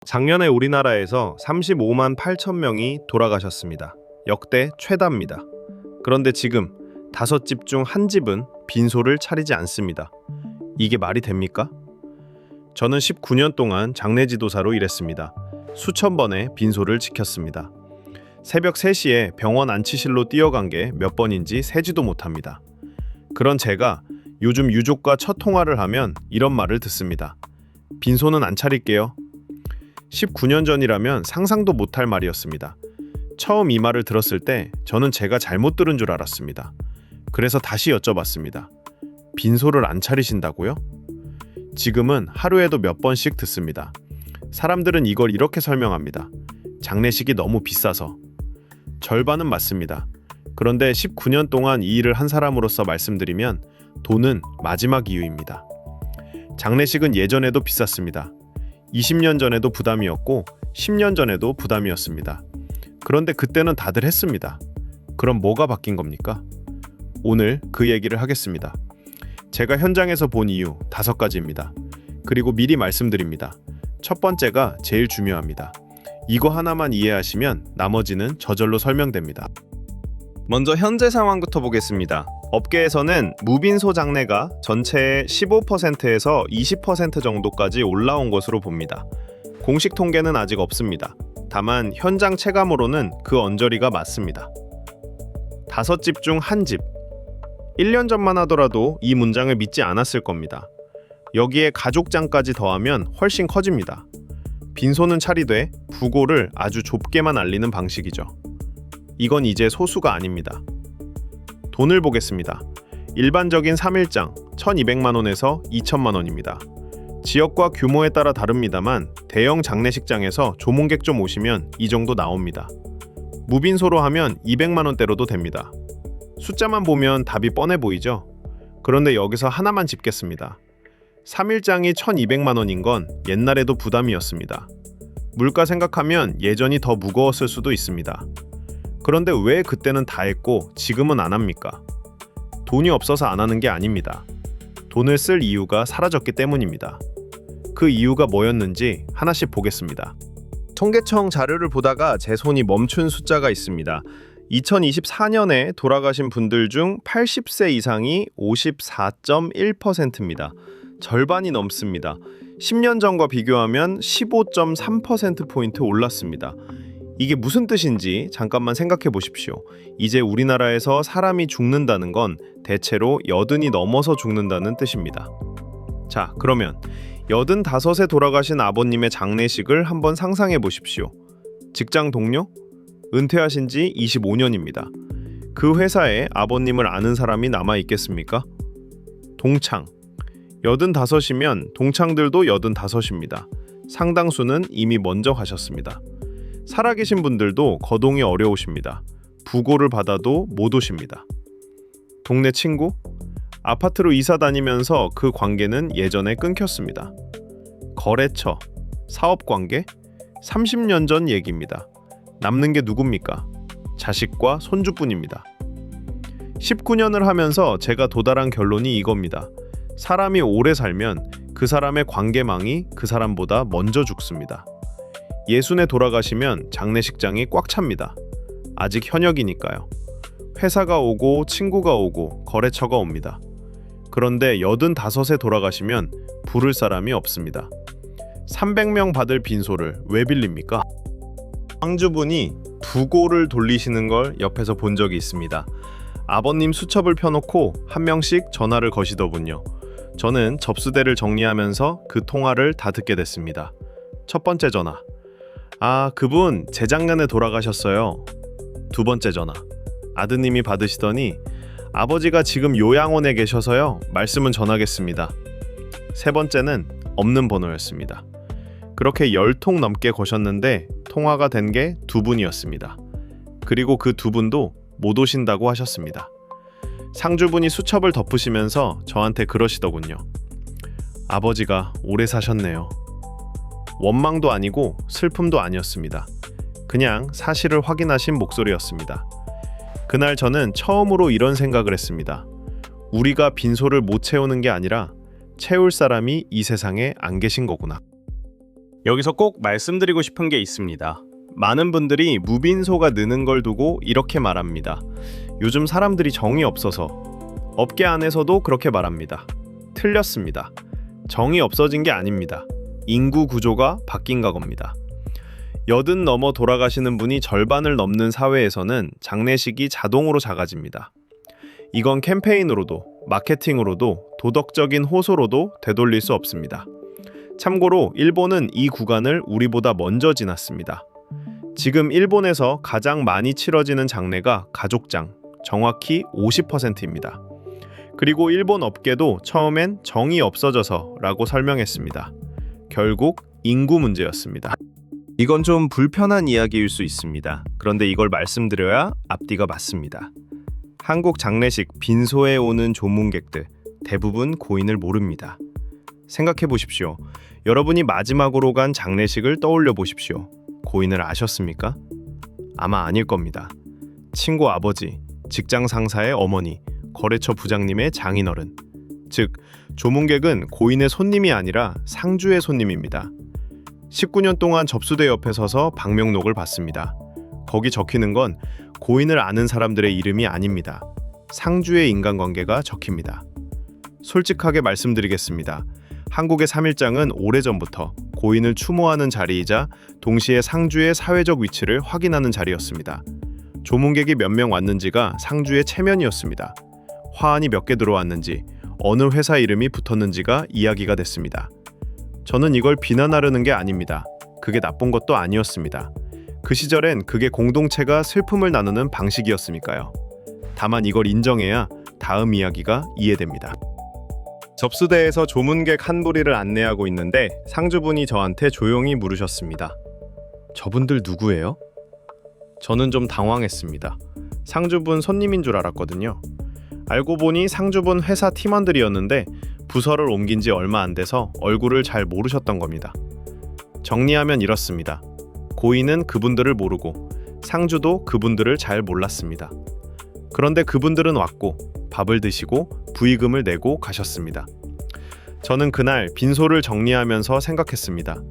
작년에 우리나라에서 35만 8천 명이 돌아가셨습니다. 역대 최다입니다. 그런데 지금 5집 중 1집은 빈소를 차리지 않습니다. 이게 말이 됩니까? 저는 19년 동안 장례지도사로 일했습니다. 수천 번의 빈소를 지켰습니다. 새벽 3시에 병원 안치실로 뛰어간 게 몇 번인지 세지도 못합니다. 그런 제가 요즘 유족과 첫 통화를 하면 이런 말을 듣습니다. 빈소는 안 차릴게요. 19년 전이라면 상상도 못할 말이었습니다. 처음 이 말을 들었을 때 저는 제가 잘못 들은 줄 알았습니다. 그래서 다시 여쭤봤습니다. 빈소를 안 차리신다고요? 지금은 하루에도 몇 번씩 듣습니다. 사람들은 이걸 이렇게 설명합니다. 장례식이 너무 비싸서. 절반은 맞습니다. 그런데 19년 동안 이 일을 한 사람으로서 말씀드리면 돈은 마지막 이유입니다. 장례식은 예전에도 비쌌습니다. 20년 전에도 부담이었고 10년 전에도 부담이었습니다. 그런데 그때는 다들 했습니다. 그럼 뭐가 바뀐 겁니까? 오늘 그 얘기를 하겠습니다. 제가 현장에서 본 이유 5가지입니다. 그리고 미리 말씀드립니다. 첫 번째가 제일 중요합니다. 이거 하나만 이해하시면 나머지는 저절로 설명됩니다. 먼저 현재 상황부터 보겠습니다. 업계에서는 무빈소 장례가 전체의 15%에서 20% 정도까지 올라온 것으로 봅니다. 공식 통계는 아직 없습니다. 다만 현장 체감으로는 그 언저리가 맞습니다. 5집 중 1집. 1년 전만 하더라도 이 문장을 믿지 않았을 겁니다. 여기에 가족장까지 더하면 훨씬 커집니다. 빈소는 차리되 부고를 아주 좁게만 알리는 방식이죠. 이건 이제 소수가 아닙니다. 돈을 보겠습니다. 일반적인 3일장 1,200만 원에서 2천만 원입니다. 지역과 규모에 따라 다릅니다만 대형 장례식장에서 조문객 좀 오시면 이 정도 나옵니다. 무빈소로 하면 200만 원대로도 됩니다. 숫자만 보면 답이 뻔해 보이죠? 그런데 여기서 하나만 짚겠습니다. 3일장이 1,200만 원인 건 옛날에도 부담이었습니다. 물가 생각하면 예전이 더 무거웠을 수도 있습니다. 그런데 왜 그때는 다 했고 지금은 안 합니까? 돈이 없어서 안 하는 게 아닙니다. 돈을 쓸 이유가 사라졌기 때문입니다. 그 이유가 뭐였는지 하나씩 보겠습니다. 통계청 자료를 보다가 제 손이 멈춘 숫자가 있습니다. 2024년에 돌아가신 분들 중 80세 이상이 54.1%입니다. 절반이 넘습니다. 10년 전과 비교하면 15.3%포인트 올랐습니다. 이게 무슨 뜻인지 잠깐만 생각해 보십시오. 이제 우리나라에서 사람이 죽는다는 건 대체로 80이 넘어서 죽는다는 뜻입니다. 자, 그러면 85에 돌아가신 아버님의 장례식을 한번 상상해 보십시오. 직장 동료? 은퇴하신 지 25년입니다. 그 회사에 아버님을 아는 사람이 남아 있겠습니까? 동창. 85이면 동창들도 85입니다. 상당수는 이미 먼저 가셨습니다. 살아계신 분들도 거동이 어려우십니다. 부고를 받아도 못 오십니다. 동네 친구? 아파트로 이사 다니면서 그 관계는 예전에 끊겼습니다. 거래처, 사업관계? 30년 전 얘기입니다. 남는 게 누굽니까? 자식과 손주뿐입니다. 19년을 하면서 제가 도달한 결론이 이겁니다. 사람이 오래 살면 그 사람의 관계망이 그 사람보다 먼저 죽습니다. 60에 돌아가시면 장례식장이 꽉 찹니다. 아직 현역이니까요. 회사가 오고 친구가 오고 거래처가 옵니다. 그런데 85에 돌아가시면 부를 사람이 없습니다. 300명 받을 빈소를 왜 빌립니까? 광주분이 부고를 돌리시는 걸 옆에서 본 적이 있습니다. 아버님 수첩을 펴놓고 한 명씩 전화를 거시더군요. 저는 접수대를 정리하면서 그 통화를 다 듣게 됐습니다. 첫 번째 전화. 아, 그분 재작년에 돌아가셨어요. 두 번째 전화. 아드님이 받으시더니 아버지가 지금 요양원에 계셔서요. 말씀은 전하겠습니다. 세 번째는 없는 번호였습니다. 그렇게 10통 넘게 거셨는데 통화가 된 게 2분이었습니다. 그리고 그 2분도 못 오신다고 하셨습니다. 상주분이 수첩을 덮으시면서 저한테 그러시더군요. 아버지가 오래 사셨네요. 원망도 아니고 슬픔도 아니었습니다. 그냥 사실을 확인하신 목소리였습니다. 그날 저는 처음으로 이런 생각을 했습니다. 우리가 빈소를 못 채우는 게 아니라 채울 사람이 이 세상에 안 계신 거구나. 여기서 꼭 말씀드리고 싶은 게 있습니다. 많은 분들이 무빈소가 느는 걸 두고 이렇게 말합니다. 요즘 사람들이 정이 없어서. 업계 안에서도 그렇게 말합니다. 틀렸습니다. 정이 없어진 게 아닙니다. 인구 구조가 바뀐 겁니다. 80 넘어 돌아가시는 분이 절반을 넘는 사회에서는 장례식이 자동으로 작아집니다. 이건 캠페인으로도 마케팅으로도 도덕적인 호소로도 되돌릴 수 없습니다. 참고로 일본은 이 구간을 우리보다 먼저 지났습니다. 지금 일본에서 가장 많이 치러지는 장례가 가족장, 정확히 50%입니다. 그리고 일본 업계도 처음엔 정이 없어져서 라고 설명했습니다. 결국 인구 문제였습니다. 이건 좀 불편한 이야기일 수 있습니다. 그런데 이걸 말씀드려야 앞뒤가 맞습니다. 한국 장례식 빈소에 오는 조문객들 대부분 고인을 모릅니다. 생각해 보십시오. 여러분이 마지막으로 간 장례식을 떠올려 보십시오. 고인을 아셨습니까? 아마 아닐 겁니다. 친구 아버지, 직장 상사의 어머니, 거래처 부장님의 장인어른. 즉, 조문객은 고인의 손님이 아니라 상주의 손님입니다. 19년 동안 접수대 옆에 서서 방명록을 받습니다. 거기 적히는 건 고인을 아는 사람들의 이름이 아닙니다. 상주의 인간관계가 적힙니다. 솔직하게 말씀드리겠습니다. 한국의 3일장은 오래전부터 고인을 추모하는 자리이자 동시에 상주의 사회적 위치를 확인하는 자리였습니다. 조문객이 몇 명 왔는지가 상주의 체면이었습니다. 화환이 몇 개 들어왔는지, 어느 회사 이름이 붙었는지가 이야기가 됐습니다. 저는 이걸 비난하려는 게 아닙니다. 그게 나쁜 것도 아니었습니다. 그 시절엔 그게 공동체가 슬픔을 나누는 방식이었으니까요. 다만 이걸 인정해야 다음 이야기가 이해됩니다. 접수대에서 조문객 한 부리를 안내하고 있는데 상주분이 저한테 조용히 물으셨습니다. 저분들 누구예요? 저는 좀 당황했습니다. 상주분 손님인 줄 알았거든요. 알고 보니 상주분 회사 팀원들이었는데 부서를 옮긴 지 얼마 안 돼서 얼굴을 잘 모르셨던 겁니다. 정리하면 이렇습니다. 고인은 그분들을 모르고 상주도 그분들을 잘 몰랐습니다. 그런데 그분들은 왔고 밥을 드시고 부의금을 내고 가셨습니다. 저는 그날 빈소를 정리하면서 생각했습니다.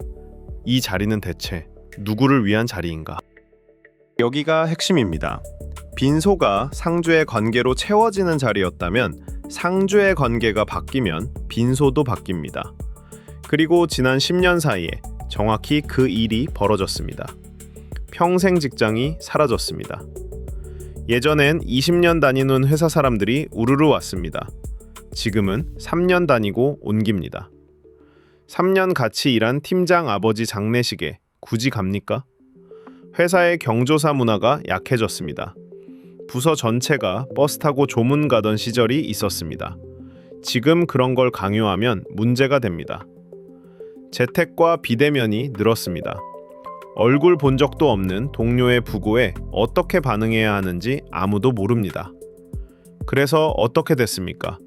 이 자리는 대체 누구를 위한 자리인가? 여기가 핵심입니다. 빈소가 상주의 관계로 채워지는 자리였다면 상주의 관계가 바뀌면 빈소도 바뀝니다. 그리고 지난 10년 사이에 정확히 그 일이 벌어졌습니다. 평생 직장이 사라졌습니다. 예전엔 20년 다니는 회사 사람들이 우르르 왔습니다. 지금은 3년 다니고 옮깁니다. 3년 같이 일한 팀장 아버지 장례식에 굳이 갑니까? 회사의 경조사 문화가 약해졌습니다. 부서 전체가 버스 타고 조문 가던 시절이 있었습니다. 지금 그런 걸 강요하면 문제가 됩니다. 재택과 비대면이 늘었습니다. 얼굴 본 적도 없는 동료의 부고에 어떻게 반응해야 하는지 아무도 모릅니다. 그래서 어떻게 됐습니까?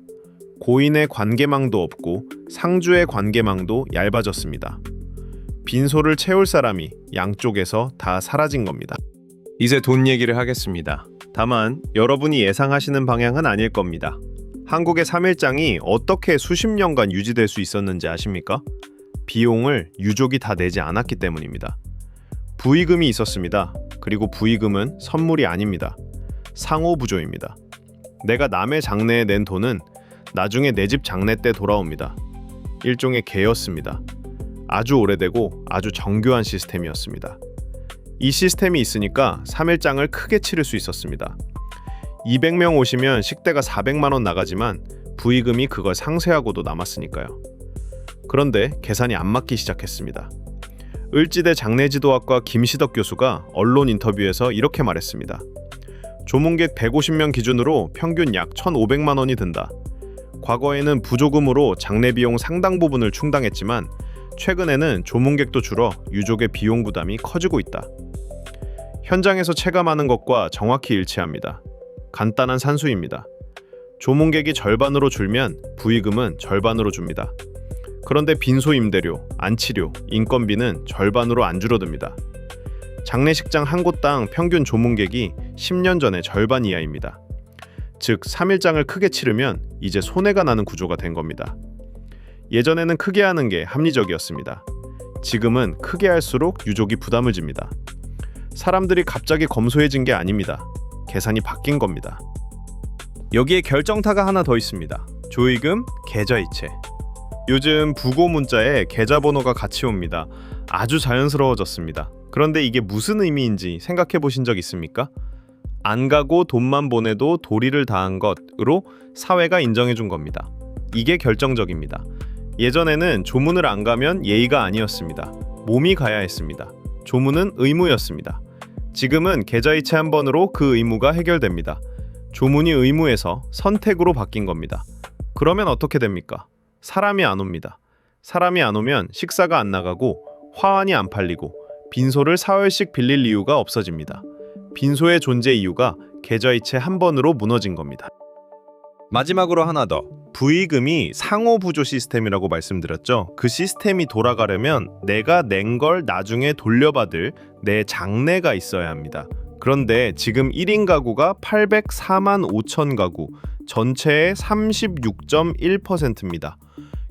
고인의 관계망도 없고 상주의 관계망도 얇아졌습니다. 빈소를 채울 사람이 양쪽에서 다 사라진 겁니다. 이제 돈 얘기를 하겠습니다. 다만 여러분이 예상하시는 방향은 아닐 겁니다. 한국의 3일장이 어떻게 수십 년간 유지될 수 있었는지 아십니까? 비용을 유족이 다 내지 않았기 때문입니다. 부의금이 있었습니다. 그리고 부의금은 선물이 아닙니다. 상호부조입니다. 내가 남의 장례에 낸 돈은 나중에 내 집 장례 때 돌아옵니다. 일종의 개였습니다. 아주 오래되고 아주 정교한 시스템이었습니다. 이 시스템이 있으니까 3일장을 크게 치를 수 있었습니다. 200명 오시면 식대가 400만 원 나가지만 부의금이 그걸 상쇄하고도 남았으니까요. 그런데 계산이 안 맞기 시작했습니다. 을지대 장례지도학과 김시덕 교수가 언론 인터뷰에서 이렇게 말했습니다. 조문객 150명 기준으로 평균 약 1,500만 원이 든다. 과거에는 부조금으로 장례 비용 상당 부분을 충당했지만 최근에는 조문객도 줄어 유족의 비용 부담이 커지고 있다. 현장에서 체감하는 것과 정확히 일치합니다. 간단한 산수입니다. 조문객이 절반으로 줄면 부의금은 절반으로 줍니다. 그런데 빈소 임대료, 안치료, 인건비는 절반으로 안 줄어듭니다. 장례식장 한 곳당 평균 조문객이 10년 전의 절반 이하입니다. 즉 3일장을 크게 치르면 이제 손해가 나는 구조가 된 겁니다. 예전에는 크게 하는 게 합리적이었습니다. 지금은 크게 할수록 유족이 부담을 집니다. 사람들이 갑자기 검소해진 게 아닙니다. 계산이 바뀐 겁니다. 여기에 결정타가 하나 더 있습니다. 조의금, 계좌이체. 요즘 부고 문자에 계좌번호가 같이 옵니다. 아주 자연스러워졌습니다. 그런데 이게 무슨 의미인지 생각해 보신 적 있습니까? 안 가고 돈만 보내도 도리를 다한 것으로 사회가 인정해 준 겁니다. 이게 결정적입니다. 예전에는 조문을 안 가면 예의가 아니었습니다. 몸이 가야 했습니다. 조문은 의무였습니다. 지금은 계좌이체 한 번으로 그 의무가 해결됩니다. 조문이 의무에서 선택으로 바뀐 겁니다. 그러면 어떻게 됩니까? 사람이 안 옵니다. 사람이 안 오면 식사가 안 나가고 화환이 안 팔리고 빈소를 사흘씩 빌릴 이유가 없어집니다. 빈소의 존재 이유가 계좌이체 한 번으로 무너진 겁니다. 마지막으로 하나 더. 부의금이 상호부조 시스템이라고 말씀드렸죠. 그 시스템이 돌아가려면 내가 낸 걸 나중에 돌려받을 내 장래가 있어야 합니다. 그런데 지금 1인 가구가 804만 5천 가구, 전체의 36.1%입니다.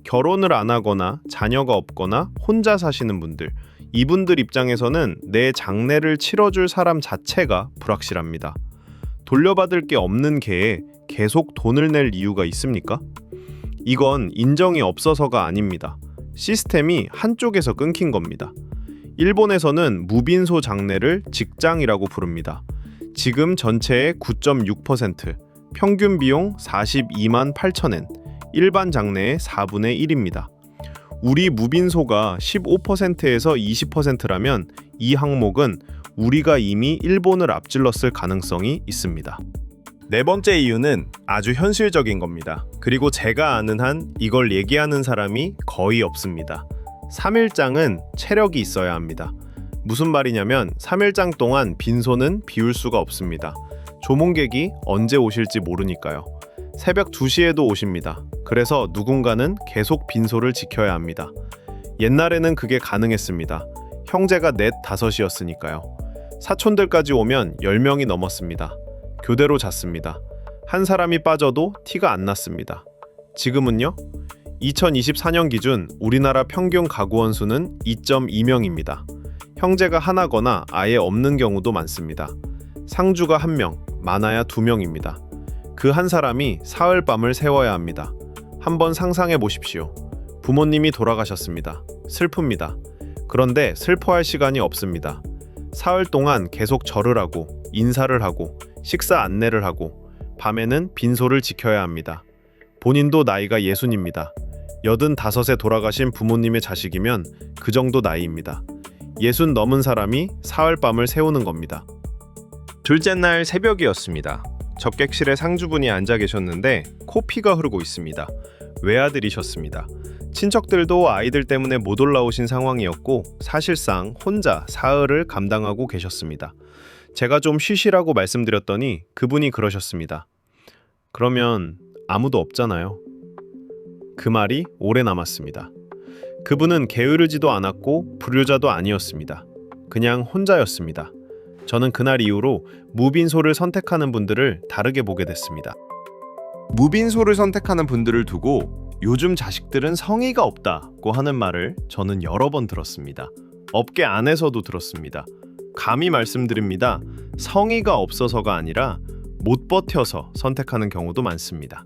결혼을 안 하거나 자녀가 없거나 혼자 사시는 분들, 이분들 입장에서는 내 장래를 치러줄 사람 자체가 불확실합니다. 돌려받을 게 없는 개에 계속 돈을 낼 이유가 있습니까? 이건 인정이 없어서가 아닙니다. 시스템이 한쪽에서 끊긴 겁니다. 일본에서는 무빈소 장래를 직장이라고 부릅니다. 지금 전체의 9.6%, 평균 비용 42만 8천엔, 일반 장래의 4분의 1입니다. 우리 무빈소가 15%에서 20%라면 이 항목은 우리가 이미 일본을 앞질렀을 가능성이 있습니다. 네 번째 이유는 아주 현실적인 겁니다. 그리고 제가 아는 한 이걸 얘기하는 사람이 거의 없습니다. 3일장은 체력이 있어야 합니다. 무슨 말이냐면 3일장 동안 빈소는 비울 수가 없습니다. 조문객이 언제 오실지 모르니까요. 새벽 2시에도 오십니다. 그래서 누군가는 계속 빈소를 지켜야 합니다. 옛날에는 그게 가능했습니다. 형제가 넷, 다섯이었으니까요. 사촌들까지 오면 10명이 넘었습니다. 교대로 잤습니다. 한 사람이 빠져도 티가 안 났습니다. 지금은요? 2024년 기준 우리나라 평균 가구원 수는 2.2명입니다. 형제가 하나거나 아예 없는 경우도 많습니다. 상주가 1명, 많아야 2명입니다. 그 한 사람이 사흘 밤을 새워야 합니다. 한번 상상해 보십시오. 부모님이 돌아가셨습니다. 슬픕니다. 그런데 슬퍼할 시간이 없습니다. 사흘 동안 계속 절을 하고 인사를 하고 식사 안내를 하고 밤에는 빈소를 지켜야 합니다. 본인도 나이가 60입니다. 85에 돌아가신 부모님의 자식이면 그 정도 나이입니다. 60 넘은 사람이 사흘 밤을 새우는 겁니다. 둘째 날 새벽이었습니다. 접객실에 상주분이 앉아 계셨는데 코피가 흐르고 있습니다. 외아들이셨습니다. 친척들도 아이들 때문에 못 올라오신 상황이었고 사실상 혼자 사흘을 감당하고 계셨습니다. 제가 좀 쉬시라고 말씀드렸더니 그분이 그러셨습니다. 그러면 아무도 없잖아요. 그 말이 오래 남았습니다. 그분은 게으르지도 않았고 불효자도 아니었습니다. 그냥 혼자였습니다. 저는 그날 이후로 무빈소를 선택하는 분들을 다르게 보게 됐습니다. 무빈소를 선택하는 분들을 두고 요즘 자식들은 성의가 없다고 하는 말을 저는 여러 번 들었습니다. 업계 안에서도 들었습니다. 감히 말씀드립니다. 성의가 없어서가 아니라 못 버텨서 선택하는 경우도 많습니다.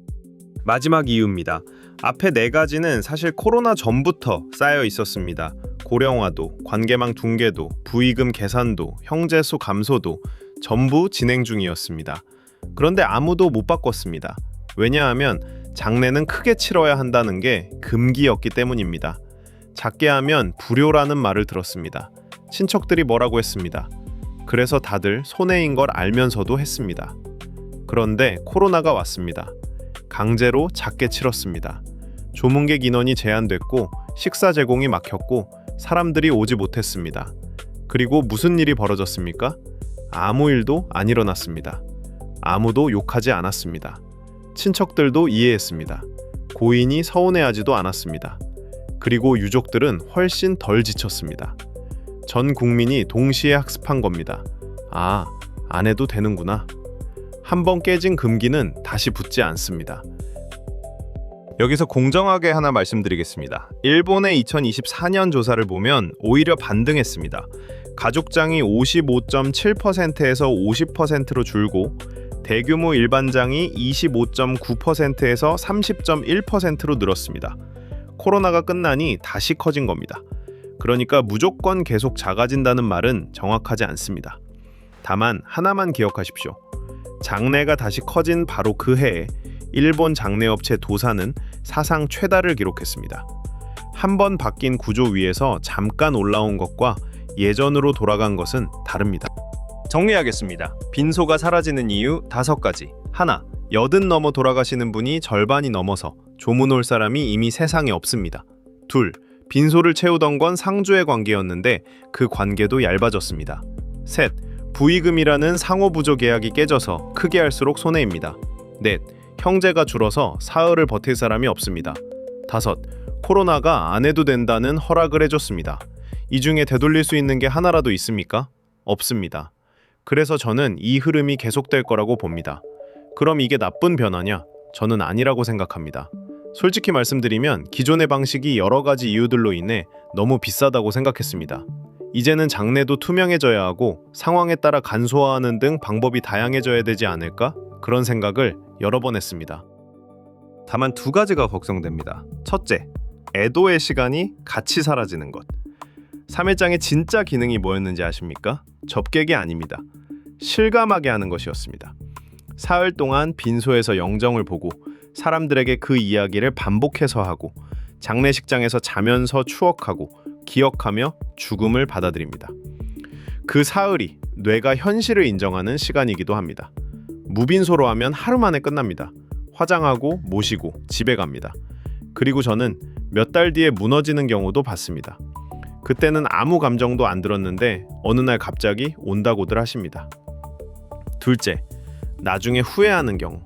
마지막 이유입니다. 앞에 4가지는 사실 코로나 전부터 쌓여 있었습니다. 고령화도, 관계망 붕괴도, 부의금 계산도, 형제수 감소도 전부 진행 중이었습니다. 그런데 아무도 못 바꿨습니다. 왜냐하면 장례는 크게 치러야 한다는 게 금기였기 때문입니다. 작게 하면 불효라는 말을 들었습니다. 친척들이 뭐라고 했습니다. 그래서 다들 손해인 걸 알면서도 했습니다. 그런데 코로나가 왔습니다. 강제로 작게 치렀습니다. 조문객 인원이 제한됐고 식사 제공이 막혔고 사람들이 오지 못했습니다. 그리고 무슨 일이 벌어졌습니까? 아무 일도 안 일어났습니다. 아무도 욕하지 않았습니다. 친척들도 이해했습니다. 고인이 서운해하지도 않았습니다. 그리고 유족들은 훨씬 덜 지쳤습니다. 전 국민이 동시에 학습한 겁니다. 아, 안 해도 되는구나. 한번 깨진 금기는 다시 붙지 않습니다. 여기서 공정하게 하나 말씀드리겠습니다. 일본의 2024년 조사를 보면 오히려 반등했습니다. 가족장이 55.7%에서 50%로 줄고 대규모 일반장이 25.9%에서 30.1%로 늘었습니다. 코로나가 끝나니 다시 커진 겁니다. 그러니까 무조건 계속 작아진다는 말은 정확하지 않습니다. 다만 하나만 기억하십시오. 장내가 다시 커진 바로 그 해에 일본 장내업체 도사는 사상 최다를 기록했습니다. 한 번 바뀐 구조 위에서 잠깐 올라온 것과 예전으로 돌아간 것은 다릅니다. 정리하겠습니다. 빈소가 사라지는 이유 5가지. 하나, 80 넘어 돌아가시는 분이 절반이 넘어서 조문 올 사람이 이미 세상에 없습니다. 둘, 빈소를 채우던 건 상주의 관계였는데 그 관계도 얇아졌습니다. 셋, 부의금이라는 상호부조 계약이 깨져서 크게 할수록 손해입니다. 넷, 형제가 줄어서 사흘을 버틸 사람이 없습니다. 다섯, 코로나가 안 해도 된다는 허락을 해줬습니다. 이 중에 되돌릴 수 있는 게 하나라도 있습니까? 없습니다. 그래서 저는 이 흐름이 계속될 거라고 봅니다. 그럼 이게 나쁜 변화냐? 저는 아니라고 생각합니다. 솔직히 말씀드리면 기존의 방식이 여러 가지 이유들로 인해 너무 비싸다고 생각했습니다. 이제는 장내도 투명해져야 하고 상황에 따라 간소화하는 등 방법이 다양해져야 되지 않을까? 그런 생각을 여러 번 했습니다. 다만 2가지가 걱정됩니다. 첫째, 애도의 시간이 같이 사라지는 것. 3일장의 진짜 기능이 뭐였는지 아십니까? 접객이 아닙니다. 실감하게 하는 것이었습니다. 사흘 동안 빈소에서 영정을 보고 사람들에게 그 이야기를 반복해서 하고 장례식장에서 자면서 추억하고 기억하며 죽음을 받아들입니다. 그 사흘이 뇌가 현실을 인정하는 시간이기도 합니다. 무빈소로 하면 하루 만에 끝납니다. 화장하고 모시고 집에 갑니다. 그리고 저는 몇 달 뒤에 무너지는 경우도 봤습니다. 그때는 아무 감정도 안 들었는데 어느 날 갑자기 온다고들 하십니다. 둘째, 나중에 후회하는 경우.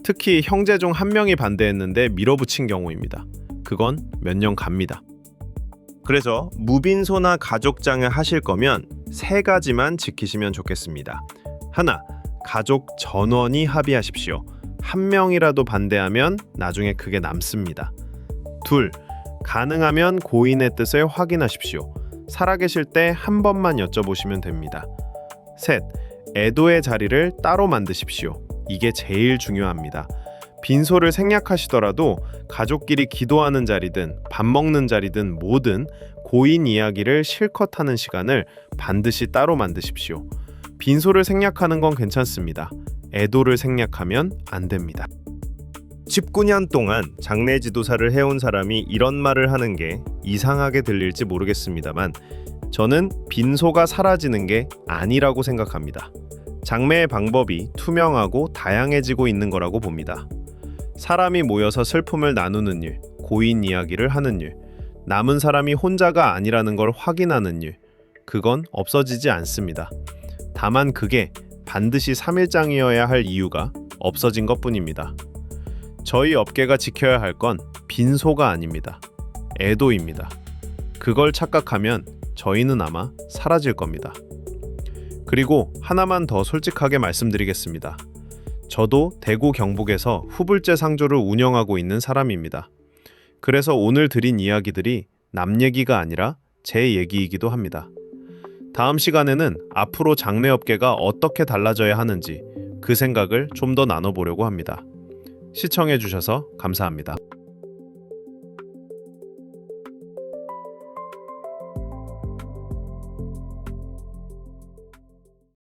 특히 형제 중 한 명이 반대했는데 밀어붙인 경우입니다. 그건 몇 년 갑니다. 그래서 무빈소나 가족장을 하실 거면 3가지만 지키시면 좋겠습니다. 하나, 가족 전원이 합의하십시오. 한 명이라도 반대하면 나중에 그게 남습니다. 둘, 가능하면 고인의 뜻을 확인하십시오. 살아계실 때 한 번만 여쭤보시면 됩니다. 셋, 애도의 자리를 따로 만드십시오. 이게 제일 중요합니다. 빈소를 생략하시더라도 가족끼리 기도하는 자리든 밥 먹는 자리든 뭐든 고인 이야기를 실컷 하는 시간을 반드시 따로 만드십시오. 빈소를 생략하는 건 괜찮습니다. 애도를 생략하면 안 됩니다. 19년 동안 장례 지도사를 해온 사람이 이런 말을 하는 게 이상하게 들릴지 모르겠습니다만 저는 빈소가 사라지는 게 아니라고 생각합니다. 장매의 방법이 투명하고 다양해지고 있는 거라고 봅니다. 사람이 모여서 슬픔을 나누는 일, 고인 이야기를 하는 일, 남은 사람이 혼자가 아니라는 걸 확인하는 일, 그건 없어지지 않습니다. 다만 그게 반드시 3일장이어야 할 이유가 없어진 것뿐입니다. 저희 업계가 지켜야 할 건 빈소가 아닙니다. 애도입니다. 그걸 착각하면 저희는 아마 사라질 겁니다. 그리고 하나만 더 솔직하게 말씀드리겠습니다. 저도 대구 경북에서 후불제 상조를 운영하고 있는 사람입니다. 그래서 오늘 드린 이야기들이 남 얘기가 아니라 제 얘기이기도 합니다. 다음 시간에는 앞으로 장례업계가 어떻게 달라져야 하는지 그 생각을 좀 더 나눠보려고 합니다. 시청해주셔서 감사합니다.